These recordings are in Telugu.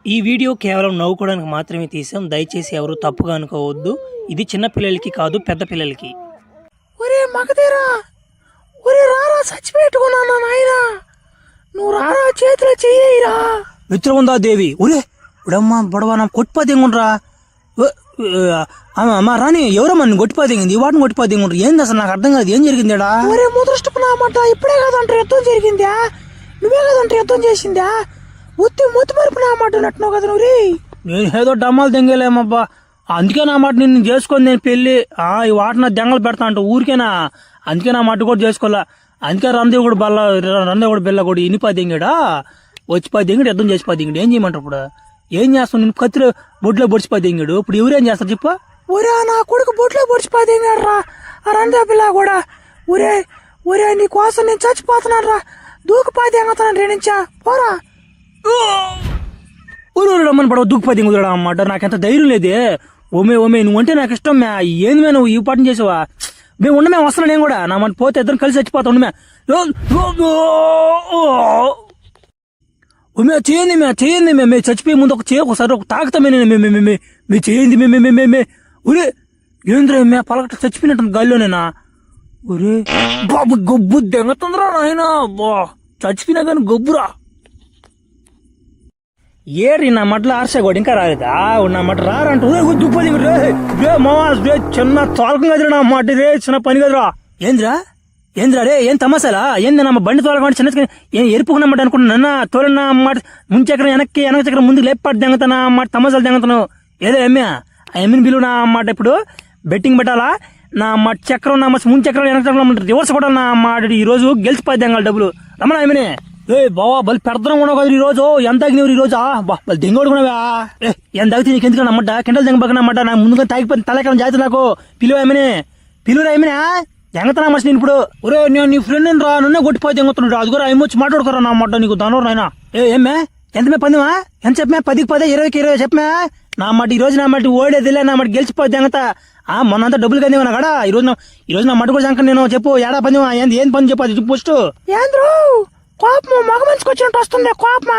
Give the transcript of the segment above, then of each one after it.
ఈ వీడియో కేవలం నవ్వుకోవడానికి మాత్రమే తీసాం. దయచేసి ఎవరు తప్పుగా అనుకోవద్దు. ఇది చిన్న పిల్లలకి కాదు, పెద్ద పిల్లలకి. ఒరే మగధీరా, ఒరే రారా, చచ్చిపెట్టుకున్నాను నాయనా, నువ్వు రారా, చేతిలో చెయ్యరా. మిత్రముందా దేవి, ఒరే ఇప్పుడమ్మా బొడవా నా కొట్టిపోతేంగుండ్రా. అమ్మా రాని, ఎవరమ్మా నువ్వు కొట్టిపోతేంగింది, వాటిని కొట్టిపోతేంగుండ్రు. ఏంది అసలు నాకు అర్థం కాదు, ఏం జరిగిందేడా? ఒరే ముదృష్టపు నా మాట, ఇప్పుడే కదంటారు యుద్ధం జరిగిందా, నువ్వే కదంటారు యుద్ధం చేసిందా, మొత్తి మరుపు నా మాట నట్టున్నావు కదా నువ్వు. నేను ఏదో డమ్మాలు దెంగలేమబ్బా, అందుకే నా మాట నిన్ను చేసుకొని నేను పెళ్లి ఈ వాట నా దెంగలు పెడతా అంట ఊరికేనా, అందుకే నా మాట కూడా చేసుకోవాలా. అందుకే రందేవుడు బెల్ల కూడా ఇనిపా దెంగాడా, వచ్చి పది దెంగడు యుద్ధం చేసి పది దెంగడు. ఏం చేయమంటారు ఇప్పుడు? ఏం చేస్తావు? నేను కత్తిలో బొడ్లో పొడిచిపోయి దెంగాడు. ఇప్పుడు ఎవరేం చేస్తారు చెప్పు? ఒరే నా కొడుకు బొడ్లో పొడిచిపోయి దెంగాడు రా, ఆ రందే పిల్ల కూడా. ఒరే నీ కోసం నేను చచ్చిపోతున్నాను రా, దూకుపోయి దెంగతాను రేణించా పోరా. రమ్మని పడవ దూకుపోయి కుదరడా అన్నమాట. నాకెంత ధైర్యం లేదే. ఓమే నువ్వంటే నాకు ఇష్టం మే. ఏంది మే నువ్వు ఈ పాటం చేసావా? మేము ఉండమే, వస్తున్నా నేను కూడా. నా మన పోతే ఇద్దరు కలిసి చచ్చిపోతా ఉండమే. చేయండి మే చచ్చిపోయే ముందు ఒకసారి ఒక తాగుతామే మే చేయండి మే. ఒరే ఏంద్ర మే పలకట చచ్చిపోయినట్టు గాల్లోనేనా? ఒరే బాబు గొబ్బు దెంగతుందిరా నాయన, బా చచ్చిపోయినా కానీ గొబ్బురా. ఏరి నా మట్ల ఆర్సగోడు ఇంకా రాలేదా? నా మట రారంట దుప్పది రే మావా, రే చిన్న తోలకం కదరా నా మాట, రే చిన్న పని కదరా. ఏంద్రా రే, ఏం తమాసాలా? ఏంది నా బండి తోలకం చిన్న ఏం ఎరుపుకున్నమాట అనుకుంటున్నా, తోలన మాట ముంచెక్కడం వెనక చక్రం ముందుకు లేపాటు దెంగతానా మాట, తమాసాలు దెంగతాను. ఏదో ఎమ్మె ఆ ఎమ్మిని బిల్లు నా మాట. ఇప్పుడు బెట్టింగ్ పెట్టాలా నా మాట, చక్రం నా మాట ముంచెక్కడం వెనక చక్రం రివర్స్ కూడా నా మాట. ఈ రోజు గెలిచిపోయి దెంగాలి డబ్బులు. రమణ ఎమ్మిని ఏ బావా బలి పెడతాం కూడా కదా ఈ రోజు. ఎంత తాగినవి ఈ రోజు? బలి దెంగోడు కూడా ఎంత తాగితే నీకు ఎందుకు నమ్మట, కిండలు దెంగబక్కనమాట. నాకు ముందుగా తాగిపోయింది తలెక్కడం జాగ్రత్త. నాకు పిలువరా ఏమినే దెంగతనా మనిషి నేను ఇప్పుడు. ఒరే నేను నీ ఫ్రెండ్ రా, నన్నే కొట్టిపోయి దెంగుతున్నాడు. అది కూడా ఏమొచ్చి మాట్లాడుకోరా నా మాట, నీకు దానవరు నాయన. ఏమే ఎంతమే పందిమా, ఎంత చెప్పమే? 10కి 10, 20కి 20 చెప్పమే నా మాట. ఈ రోజు నా మాట ఓడేదిలే, నా మాట గెలిచిపోయి దెంగత. మొన్నంతా డబ్బులు కందేవా నా కాడా. ఈ రోజు నా మాట కూడా జంక. నేను చెప్పు ఏడా పందిమా, ఏం పని చెప్పు, అది చెప్పు ఫస్ట్. ఏంద్రు కోపము మగ మనిషికి వచ్చినట్టు వస్తుంది కోపమా?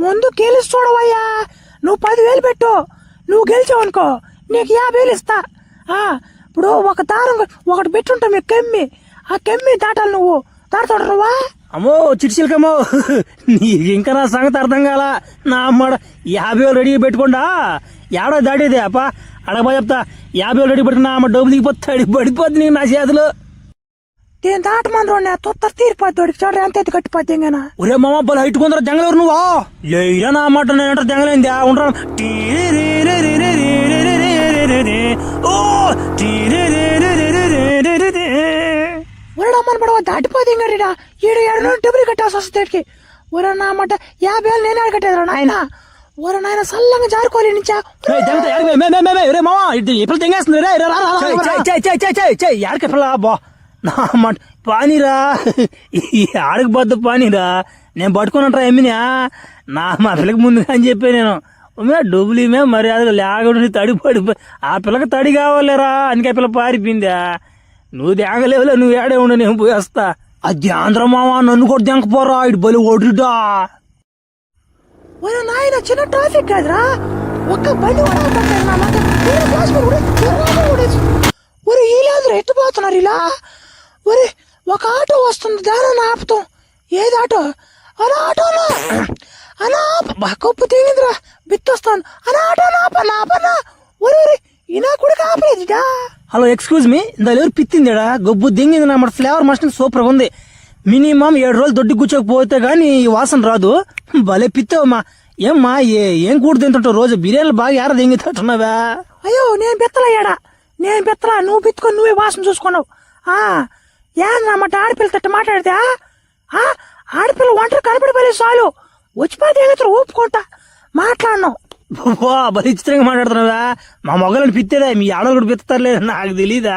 ముందు గెలిచి చూడవయ్యా. నువ్వు 10,000 పెట్టు, నువ్వు గెలిచావు అనుకో నీకు 50,000 ఇస్తా. ఇప్పుడు ఒక దారం ఒకటి పెట్టుంటా మీకు కెమ్మి, ఆ కెమ్మి దాటాలి. నువ్వు దాటుతాడు నువ్వా? అమ్మో చిట్చిలకమ్మో, ఇంకా నా సంగతి అర్థం కాల. నా అమ్మాడ 50,000 రెడీ పెట్టుకోండా, ఏడో దాటేదే అప్ప అడగబా చెప్తా. 50,000 రెడీ పెట్టుకున్నా అమ్మ డబ్బులు దిగిపోతాడు, పడిపోద్ది నీకు నా చేతులు. నేను దాటమని తొత్తర తీరిపోతాడు, చూడ ఎంత ఎత్తి కట్టిపోతే. ఒరే మామ బలు హైట్ కొందరు జంగలేరు నువ్వా? లేరా నా మాట, నేను జంగలేంది ఉండరా. ఒరేడమ్మని పడవ దాటిపోతే ఈడు డబ్బులు కట్టాల్సి వస్తుంది. ఒరే నా మాట 50,000 నేనే కట్టేదిరా నాయన. ఒరే నాయన సల్లంగా జారుకోలే నుంచా. బా నా మాట పానీరా, ఆడకి బద్ద పానీరా. నేను పట్టుకున్నట్రా ఎమ్మినా మా పిల్లకి ముందుగా అని చెప్పి నేను డబ్బులు మే మర్యాదగా లేకుండా తడి పడిపోయి ఆ పిల్లకి తడి కావాలేరా, అందుకే పిల్ల పారిపోయిందా. నువ్వు దేగలేవులే, నువ్వు ఏడే ఉండు, నేను పోయి వస్తా. అది ఆంధ్రమావా, నన్ను కూడా దెంకపోరా, ఇటు బలి ఓడిడా. నాయన చిన్న ట్రాఫిక్ కాదురా, ఒక్క బండి ఒరే ఈలాదురా ఎట్టుపోతున్నారు ఇలా. ఒరే ఒక ఆటో వస్తుంది, దాని ఆపుతాం. ఏది ఆటో? అలా ఆటోనా కప్పు తెగిందిరా, బిత్తొస్తాను. అలా ఆటో నాపనా. ఒరే ఈనా కూడా ఆపలేదుగా. హలో ఎక్స్క్యూజ్ మీ, ఇందా ఎవరు పిత్తిందేడా? గొబ్బు దింగింది నా మాట. ఫ్లేవర్ మస్ట్ సూపర్ గా ఉంది. మినిమం 7 రోజులు దొడ్డి కూర్చోకపోతే గానీ ఈ వాసన రాదు. భలే పిత్తావమ్మా. ఏమ్మా ఏం కూడు తింటుంటావు రోజు? బిర్యానీలు బాగా ఏడ దింగుతుంటున్నావా? అయ్యో నేను పిత్తలయ్యాడా, నేను పిత్తలా. నువ్వు పిత్తుకొని నువ్వే వాసన చూసుకున్నావు. ఏదన్నమాట ఆడపిల్ల తట్టు మాట్లాడితే ఆడపిల్ల ఒంటరి కనపడిపోయే చాలు వచ్చిపోతే ఊపుకుంటా మాట్లాడినావు. భలే చిత్రంగా మాట్లాడుతున్నావా? మా మొగలని పిత్తేదా? మీ ఆడలు కూడా పిత్తర్లేదు, నాకు తెలీదా?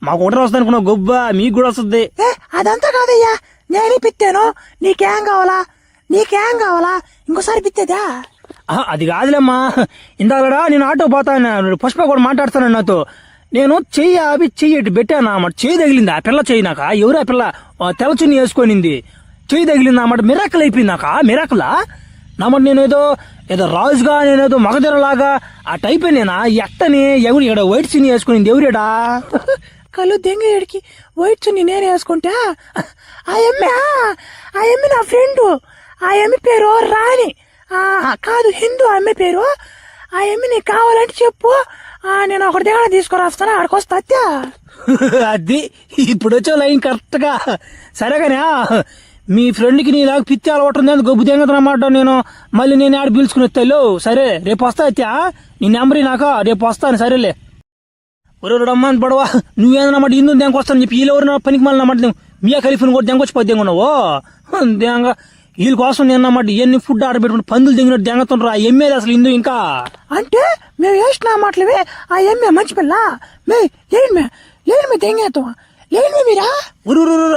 మాకు ఒకటి వస్తుంది అనుకున్నావు గొబ్బ, మీకు కూడా వస్తుంది. అదంతా కాదయ్యా, నేనే పిత్తాను. నీకేం కావాలా ఇంకోసారి పిత్తేదా? అది కాదులేమ్మా. ఇందాకడా నేను ఆటో పోతాను, పుష్ప కూడా మాట్లాడుతాను నాతో. నేను చెయ్యి ఇటు పెట్టాను అన్నమాట. చెయ్యి తగిలింది ఆ పిల్ల చెయ్యి. నాక ఎవరు ఆ పిల్ల తెల్లచున్ని వేసుకొనింది, చెయ్యి తగిలింది అన్నమాట. మిరాకల్ అయిపోయింది నాక. మిరాకలా నా మాట నేను ఏదో రాజుగా నేనేదో మగధరలాగా ఆ టైప్ నేనా ఎట్టని ఎవరు ఇక్కడ వైట్ సినీ వేసుకుని ఎవరేడా కళ్ళు దెంగ ఏడికి వైట్ చున్ని నేను వేసుకుంటా ఆ ఎమ్మె నా ఫ్రెండ్ ఆ ఎమ్మె పేరు రాణి కాదు హిందూ అమ్మె పేరు ఆ ఎమ్మె నీకు కావాలంటే చెప్పు నేను ఒకటి దగ్గర తీసుకుని వస్తాను ఆడికి వస్తా అది ఇప్పుడు వచ్చే లైన్ కరెక్ట్ గా సరే కానీ మీ ఫ్రెండ్కి నీలాగా పిచ్చి అలవాటు గొబ్బు తెంగతనమాట నేను మళ్ళీ నేను ఆడ పిలుచుకుని వస్తాను సరే రేపు వస్తా అయితే నీ నెంబర్ నాక రేపు వస్తాను సరేలే ఒరే రమ్మని పడవా నువ్వేదన్నమాట ఇందు దెంకొస్తాను చెప్పి వీళ్ళు ఎవరు పనికి మళ్ళీ అన్నమాట మియా ఖలీఫ్ని కూడా దెంగొచ్చిపోతే దెంగున్నావు దెంగ వీళ్ళ కోసం నేను అన్నమాట ఎన్ని ఫుడ్ ఆర్డర్ పెట్టుకుని పందులు దెంగినట్టు దెంగతుండ్రు ఆ ఎమ్మేది అసలు ఇందు ఇంకా అంటే మేము వేసిన మాటలవే ఆ ఎమ్మె మంచి పిల్ల మే దెంగేస్తాం ఏంటి మీరా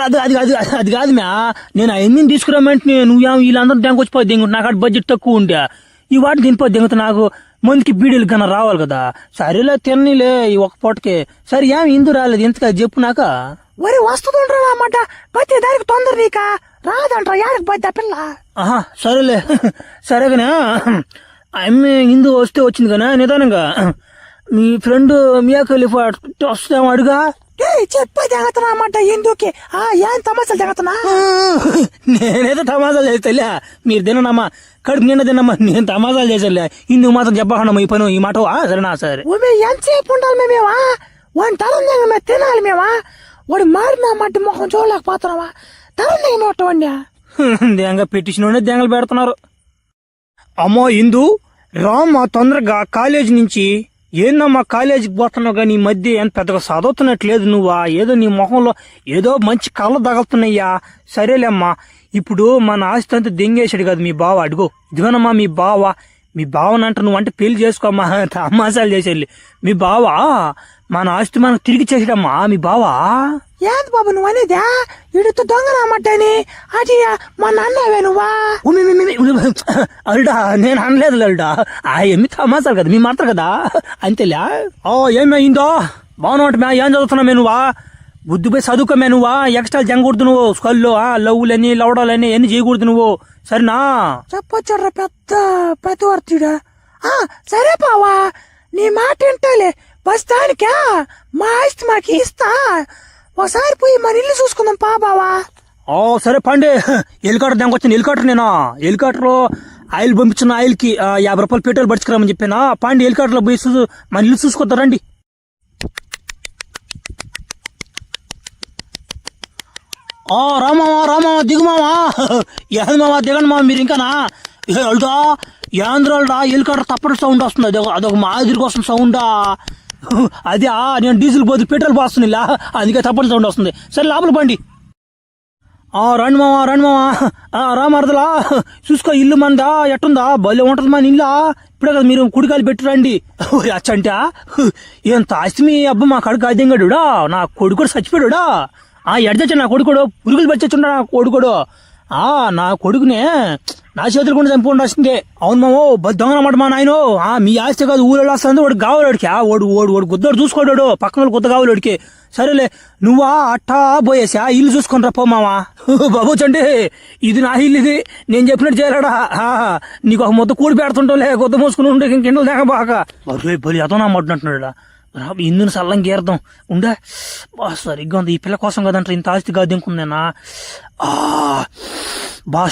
అది అది అది అది కాదు మ్యా నేను ఆ ఎమ్మిని తీసుకురామంటే నువ్వు వీళ్ళందరూ దెంగొచ్చిపోతే దెంగు నాకు అటు బడ్జెట్ తక్కువ ఉంటే ఈ వాటి తినిపోతే దెంగుతా నాకు మందికి బీడీలు కన్నా రావాలి కదా సరేలే తిన్నీలే ఈ ఒక్క పూటకి సరే ఏమి ఇందు రాలేదు ఎంతగా చెప్పు నాక ఒరే వస్తుండ్రా అన్నమాట ప్రతి దానికి తొందర నీక రాదంట్రా యాడికి పోద్ది ఆ పిల్ల సరేలే సరే కానీ ఆ అమ్మి ఇందు వస్తే వచ్చింది కానీ నిదానంగా మీ ఫ్రెండ్ మియా ఖలీఫా వస్తామో అడుగా చెప్పే తెగతున్నా అన్నమాట ఎందుకే ఏం తమాసాలు తెగతున్నా నేనైతే తమాసాలు చేస్తలే మీరు తినమ్మా కడుపు నిన్న తిన్నమ్మా నేను తమాసాలు చేసేలే ఇందుకు మాత్రం చెప్పకుండా ఈ పని ఈ మాట సరేనా సరే ఎంతసేపు ఉండాలి మేమేవా వాడిని తరం మేము తినాలి మేమా వాడు మారిన మట్టి మొహం చూడలేకపోతున్నావా తరం నోటవండి దెంగ పెట్టించిన దెంగలు పెడుతున్నారు అమ్మో ఇందు రామ్మా తొందరగా కాలేజీ నుంచి ఏందమ్మా కాలేజీకి పోతున్నావు కానీ ఈ మధ్య ఎంత పెద్దగా చదువుతున్నట్లేదు నువ్వా ఏదో నీ మొహంలో ఏదో మంచి కళ్ళు తగులుతున్నాయ్యా సరేలేమ్మా ఇప్పుడు మన ఆస్తి అంతా దెంగేశాడు కదా మీ బావ అడుగు ఇదిగోనమ్మా మీ బావనంట నువ్వు అంటే పెళ్లి చేసుకోమ్మా తమాసాలు చేసేళ్ళి మీ బావ మన ఆస్తి మనకు తిరిగి చేసాడమ్మా మీ బావా ఏంది బాబు నువ్వు అనేదా ఇడుతో దొంగనమ్మటని అది మా నాన్నవే నువ్వా అల్డా నేను అనలేదు అల్డా ఏమి తమాసాలు కదా మీ మాత్రం కదా అంతేలే ఏమైందో బాగున్నా ఏం చదువుతున్నావు నువ్వా బుద్ధిపోయి చదువుకోమే నువ్వా ఎక్స్ట్రా జంగకూడదు నువ్వు స్కూల్లో లవ్వులని లవడాలని అన్ని చేయకూడదు నువ్వు సరేనా చెప్పొచ్చాడ్రా పెద్ద వర్తుడా సరే బావా నీ మాట వింటాలే బస్తానికా మా ఆస్తి మాకు ఇస్తా ఒకసారి పోయి మన ఇల్లు చూసుకుందాం బావా సరే పండి హెలికాప్టర్ దాకొచ్చాను హెలికాప్టర్ ఆయిల్ పంపించిన ఆయిల్ కి 50 రూపాయలు పెట్రోల్ పడుచుకురామని చెప్పాను పండి హెలికాప్టర్ లో పోయి మన ఇల్లు చూసుకొద్దారండి రామావా దిగుమావా ఏంది మావా దిగండి మావా మీరు ఇంకానా అల్టా ఏంద్రల్డా హెలికాప్టర్ తప్పటి సౌండ్ వస్తుంది అదొక మాదిరికి వస్తుంది సౌండా అదే నేను డీజిల్ పోతే పెట్రోల్ పోస్తుంది ఇలా అందుకే తప్పటి సౌండ్ వస్తుంది సరే లోపల పండి రండి మావా రామరదలా చూసుకో ఇల్లు మందా ఎట్టుందా భలే ఉంటది మన ఇల్లా ఇప్పుడే కదా మీరు కుడికాయలు పెట్టి రండి అచ్చంటా ఎంత ఆస్తి మీ అబ్బా మా కడుకు అదింగడుడా నా కొడుకుడు చచ్చిపోయాడా ఎడచచ్చా నా కొడుకుడు పురుగులు పచ్చచ్చుండా నా కొడుకుడు నా కొడుకునే నా చేతులు కూడా చంపుకుంటూ వస్తుంది అవును మామో దొంగనమాట మా నాయనో మీ ఆస్తి కాదు ఊళ్ళో వస్తుంది వాడు కావాలడికి ఓడు గుద్దోడు చూసుకోడాడు పక్కన వాళ్ళు గుద్ద కావాలడికి సరేలే నువ్వా అట్టా పోయేసా ఇల్లు చూసుకుని రా పో మావా బాబు చండి ఇది నా ఇల్లు ఇది నేను చెప్పినట్టు చేయలేడా నీకు ఒక మొత్తం కూడి పెడుతుంటలే గుద్ద మోసుకుని ఉండే ఇంకెండలు లేక బాగా బలి అదో నా మడ్డంటున్నాడా ఇందుని సల్లం గీరదాం ఉండే సరిగ్గా ఉంది ఈ పిల్ల కోసం కదంటారు ఇంత ఆస్తి కాదు దింకుందేనా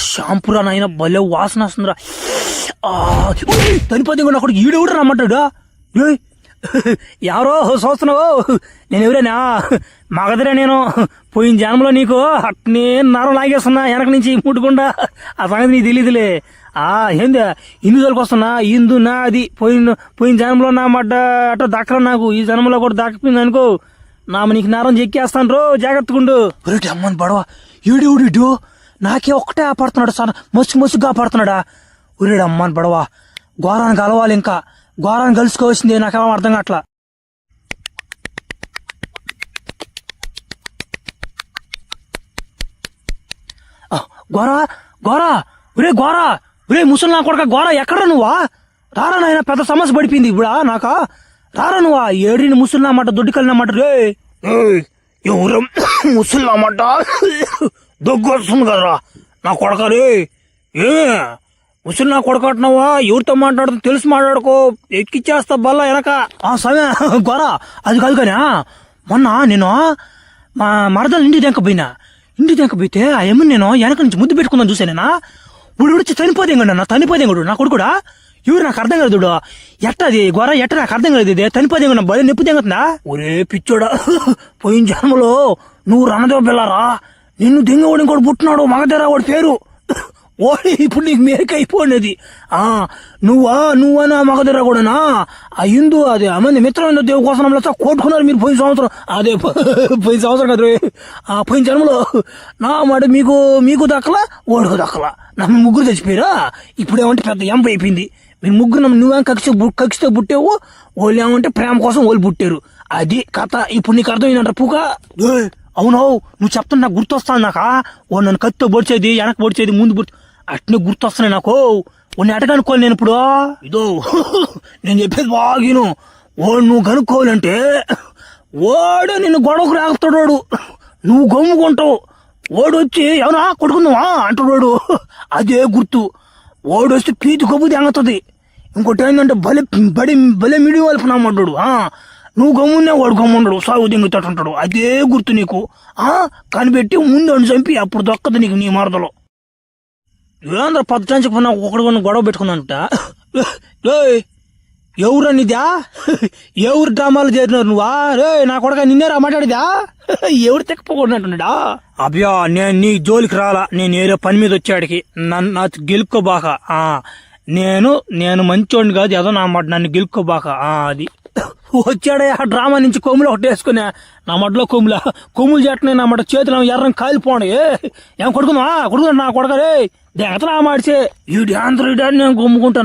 షాంపురా నాయన భలే వాసన వస్తుందిరా తనిపోతే కూడా అక్కడ ఈడెవడు రమ్మంటాడు ఎవరో చూస్తున్నావు నేను ఎవరేనా మగదిరా నేను పోయిన జన్మలో నీకు అట్నే నరం లాగేస్తున్నా వెనక నుంచి ముట్టుకుండా ఆ సంగతి నీకు తెలియదులే ఏంది ఇందులోకి వస్తున్నా ఇందు నా అది పోయిన జన్మలో నా మాట అట్లా దక్కరా నాకు ఈ జన్మలో కూడా దక్కిపోయింది అనుకో నీకు నరం చెక్కేస్తాను జాగ్రత్తగా ఉండు అమ్మని పడవ ఈడు నాకే ఒక్కటే ఆపడుతున్నాడు సార్ మసుగా పడుతున్నాడా ఉరేడు అమ్మని పడవ ఘోరాన్ని కలవాలి ఇంకా ఘోరాన్ని కలుసుకోవాల్సిందే నాకేమో అర్థం కావట్లా గోరా ముసలి నా కొడక గోరా ఎక్కడా నువ్వా రారా నాయన పెద్ద సమస్య పడిపోయింది ఇప్పుడా నాకా రారా నువ్వా ఏడిని ముసలి నామాట దొడ్డికలినమాట రే ఎవరు ముసలి నామాట దగ్గు వస్తుంది కదరా నా కొడక రే ఉసురు నా కొడకట్టున్నావా? ఎవరితో మాట్లాడుతూ తెలిసి మాట్లాడుకో, ఎక్కిచ్చేస్తా బల్ల వెనక. సమయ గొర అది కాదు కానీ మొన్న నేను మా మరదలు ఇంటికి తెంకపోయితే ఆ ఏమని నేను వెనక నుంచి ముద్దు పెట్టుకుందాం చూసానేనా, ఇప్పుడు వచ్చి చనిపోదేంగడు నా కొడుకుడా. ఎవరు నాకు అర్థం కాదు ఎట్టది గొర ఎట్ట నాకు అర్థం కాదు. ఇది చనిపోదేంగ బలి నొప్పి తెంగుతుందా? ఒరే పిచ్చోడా, పోయిన జన్మలో నువ్వు రణదేవ పిల్లరా, నిన్ను దెంగవాడు ఇంకోటి పుట్టినాడు మగధరా వాడి పేరు. ఓడి ఇప్పుడు నీకు మేకైపోయినది. నువ్వా నా మగధర కూడానా ఆ హిందూ అదే అమంది మిత్రమైన దేవు కోసం కొట్టుకున్నారు మీరు పోయిన సంవత్సరం. అదే పోయిన సంవత్సరం కదా పోయిన జన్మలో నా మాట మీకు దక్కలా ఓడికి దక్కలా నా ముగ్గురు చచ్చిపోయారా. ఇప్పుడు ఏమంటే పెద్ద ఎంప అయిపోయింది. మీరు ముగ్గురు నువ్వేం కక్షతో పుట్టావు, వాళ్ళు ఏమంటే ప్రేమ కోసం వాళ్ళు పుట్టారు. అది కథ. ఇప్పుడు నీకు అర్థమైందంట పూక. అవునవు నువ్వు చెప్తాను నాకు గుర్తొస్తాను. నాకా ఓ నన్ను కత్తితో పొడిచేది, వెనక పొడిచేది, ముందు పొడిచేది అట్నే గుర్తొస్తున్నాయి నాకు. ఓ నెట కనుక్కోవాలి నేను ఇప్పుడు. ఇదో నేను చెప్పేది బాగిను. నువ్వు కనుక్కోవాలంటే వాడు నిన్ను గొడవకు రాకుతాడు. నువ్వు గమ్ముకుంటావు. ఓడు వచ్చి ఎవరా కొడుకుందావా అంటాడు. అదే గుర్తు. ఓడు వస్తే పీతి కొబ్బు తెంగుతుంది. ఇంకోటి ఏంటంటే భలే మిడి వాళ్ళకి నమ్మంటాడు. నువ్వు గమ్మునే వాడు గమ్ముండడు, సాగు దింగుతాడు. అదే గుర్తు నీకు. కనిపెట్టి ముందు చంపి అప్పుడు దొక్కదు నీకు నీ మరదలో. ఏంద్ర పచ్చంచుకున్నా ఒకడు గొడవ పెట్టుకున్నంట. ఎవరనిదా? ఎవరు డ్రామాలు చేరినారు నువ్వా? రే నా కొడక నిన్నేరా మాట్లాడిదా? ఎవరు తెక్కపోకుండా అబ్యా నేను నీ జోలికి రాలా. నేను ఏదో పని మీద వచ్చాడికి నాకు గెలుక్కోబాక. నేను మంచోడిని కాదు, ఏదో నా మాట నన్ను గెలుక్కోబాక. అది వచ్చాడే ఆ డ్రామా నుంచి కొమ్ములు ఒకటి వేసుకున్నా. నా మడ్లో కొమ్ములు చేస్తున్నాయి. నా మట చేతులు ఎర్రం కాలిపోండి. ఏం కొడుకున్నా నా కొడకరే దేగత నా మాడిచే ఈ డాన్ నేను కొమ్ముకుంటా.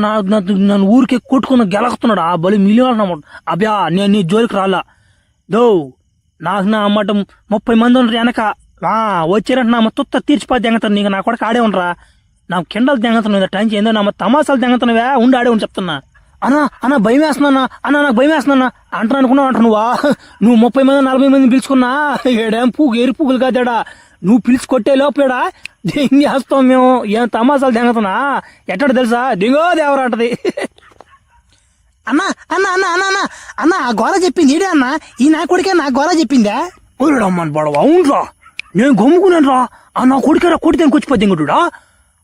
నన్ను ఊరికే కొట్టుకున్న గెలకుతున్నాడు ఆ బలి మిలియన్ అన్నమాట. అబ్యా నేను నీ జోలికి రాలా. నాకు నా అమ్మట 30 మంది ఉండరు వెనక. వచ్చారంటే నా తుత్త తీర్చిపోతే తెంగతాను. నీకు నా కొడక ఆడే ఉండరా. నాకు కిండలు తెంగతున్నావు టైం ఏందో నా తమాసాలు తెంగతున్నావే. ఉండి ఆడే ఉండి చెప్తున్నా. అన్నా భయం వేస్తున్నా నాకు భయం వేస్తున్నా అంటాను అనుకున్నావు అంట నువ్వా. నువ్వు 30 మంది 40 మందిని పిలుచుకున్నా ఏడేం ఎరి పూగులు కాదాడా. నువ్వు పిలిచి కొట్టే లోపేడా దెంగేస్తాం మేము. ఏం తమాసాలు తెంగుతున్నా ఎట్టడు తెలుసా? దింగో దేవరా అంటది. అన్నా ఆ గోర చెప్పింది ఈడే అన్నా. ఈ నా కొడుకే నా గోర చెప్పిందా? ఊరమ్మని పడవ. అవునరా నేను గమ్ముకున్నాను రా. నా కొడుకేరా కొట్టి దానికి వచ్చిపోద్ది ఇంకటుడా.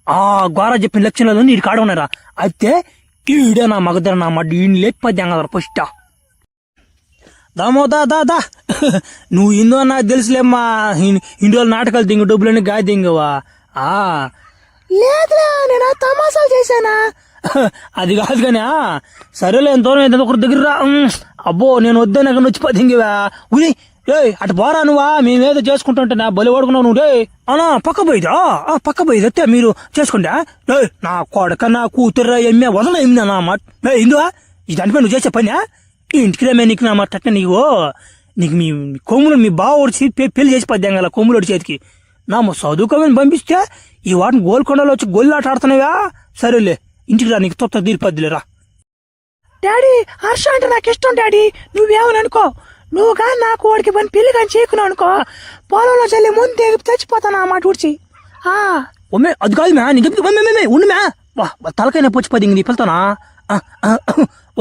ఆ గోర చెప్పిన లక్షణాలు నీకు కాడ ఉన్నారా. అయితే ఈడే నా మగధర నా మడ్డు ఈయన లేకపోతే అంగదరా ఫస్ట్. దామో దా నువ్వు ఇందో నాకు తెలుసులేమ్మా. ఇండియాలో నాటకాలు దింగు డబ్బులని గాయ దింగవా. లేదురా నేను తమాసాలు చేశానా. అది కాదు కానీ సరేలే ఎంతో ఒకరి దగ్గర రా. అబ్బో నేను వద్దే నాకు నొచ్చిపోతే దింగవా. ఉరి అటు పోరా నువ్వా. మేమేదో చేసుకుంటుంటే నా బలి పడుకున్నావు నువ్వు. అనా పక్క పోయిదా అత్తే మీరు చేసుకోండి. నా కొడక నా కూతుర్రా ఎమ్మె వదల ఎమ్మె నా మాట ఇందువా. ఇది అంటే నువ్వు చేసే పని ఇంటికి రేమే నీకు నా మాట నీకు మీ కొమ్ములు మీ బావ ఒడిచి పెళ్లి చేసి పద్దాం కదా కొమ్ములు ఒడి చేతికి. నా చదువుకోమని పంపిస్తే ఈ వాటిని గోల్కొండలో వచ్చి గోల్లాట ఆడుతున్నావా. సరేలే ఇంటికి రా, నీకు తొత్త తీరిపద్దులేరా. డాడీ హర్ష అంటే నాకు ఇష్టం డాడీ. నువ్వేమని అనుకో, నువ్వు కానీ నాకు వాడికి పని పెళ్లి కానీ చేయకున్నావు అనుకో, పొలంలో చల్లి ముందు తెగి చచ్చిపోతాను ఆ మాట ఊడ్చి. ఒమ్మే అది కాదు మ్యా నీకు ఉండు మ్యా. తలకైనా పొచ్చి పది నీ పిలుతానా.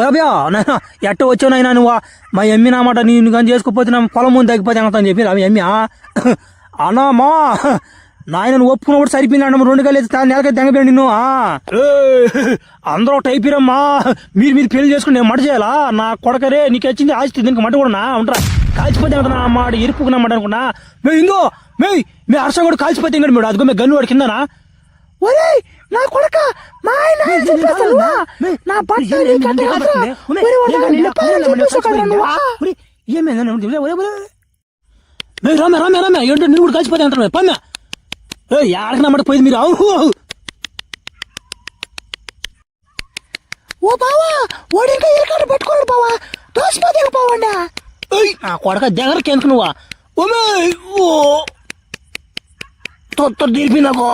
ఓబ్యా నాయన ఎట్ట వచ్చావు నాయన నువ్వు. మా ఎమ్మి నా మాట నేను కానీ చేసుకోకపోతే నా పొలం ముందు తగ్గిపోతే అని చెప్పి అవి ఎమ్మి అన్నామా నాయన నువ్వు ఒప్పుకున్నప్పుడు సరిపోయినా 2 గేలు నెలకైతే తెంగపోయాడు నిన్ను. అందరూ టైపిరమ్మా. మీరు పెళ్లి చేసుకుని నేను మట చేయాలా. నా కొడకరే నీకు వచ్చింది ఆస్తి దీనికి మట కూడా ఉంటారా. కాల్చిపోతే నా మాట ఎరుపుకు నా మాట అనుకున్నా. ఇంకో మీ హర్ష కూడా కాల్చిపోతే ఇంకటి మీరు అదిగో మీ గన్ను వాడి కిందనా. ఒరే నా కొడక మా ఆయన నా రామే ఏంటో నువ్వు కూడా కలిసిపోతే అంటారు పన్నా. ఎక్కడికి నమ్మట పోయింది మీరు. ఓ బావా వాడు ఇంకా ఇరకాడు పట్టుకోడు బావా. దోసిపోతే బావండా నా కొడక దగ్గరకి ఎందుకు నువ్వా. ఓ తొత్త తీర్పి నాకు.